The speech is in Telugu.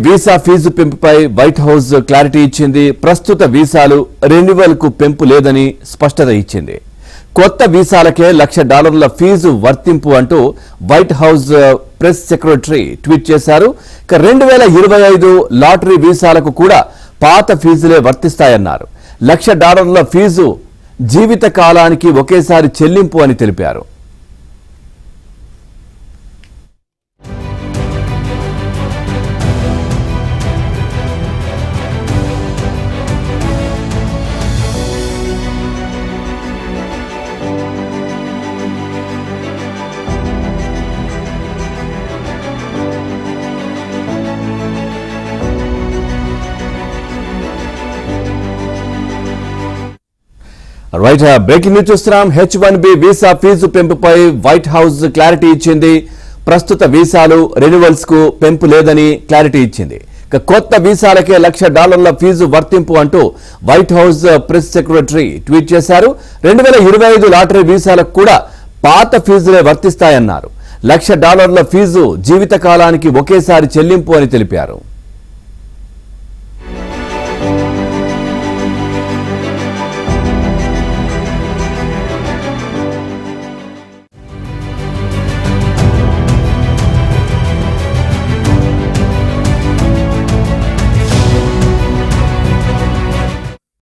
వీసా ఫీజు పెంపుపై వైట్ హౌస్ క్లారిటీ ఇచ్చింది. ప్రస్తుత వీసాలు రెన్యువల్ కు పెంపు లేదని స్పష్టత ఇచ్చింది. కొత్త వీసాలకే $1,00,000 ఫీజు వర్తింపు అంటూ white house press secretary tweet చేశారు. 2025 లాటరీ వీసాలకు కూడా పాత ఫీజులే వర్తిస్తాయన్నారు. $1,00,000 ఫీజు జీవిత కాలానికి ఒకేసారి చెల్లింపు అని తెలిపారు. రైట్, బ్రేకింగ్ న్యూస్ చూస్తున్నాం. H1B వీసా ఫీజు పెంపుపై వైట్ హౌస్ క్లారిటీ ఇచ్చింది. ప్రస్తుత వీసాలు రెన్యువల్స్ కు పెంపు లేదని క్లారిటీ ఇచ్చింది. కొత్త వీసాలకే $1,00,000 ఫీజు వర్తింపు అంటూ white house press secretary tweet చేశారు. 2025 లాటరీ వీసాలకు కూడా పాత ఫీజులే వర్తిస్తాయన్నారు. $1,00,000 ఫీజు జీవిత కాలానికి ఒకేసారి చెల్లింపు అని తెలిపారు.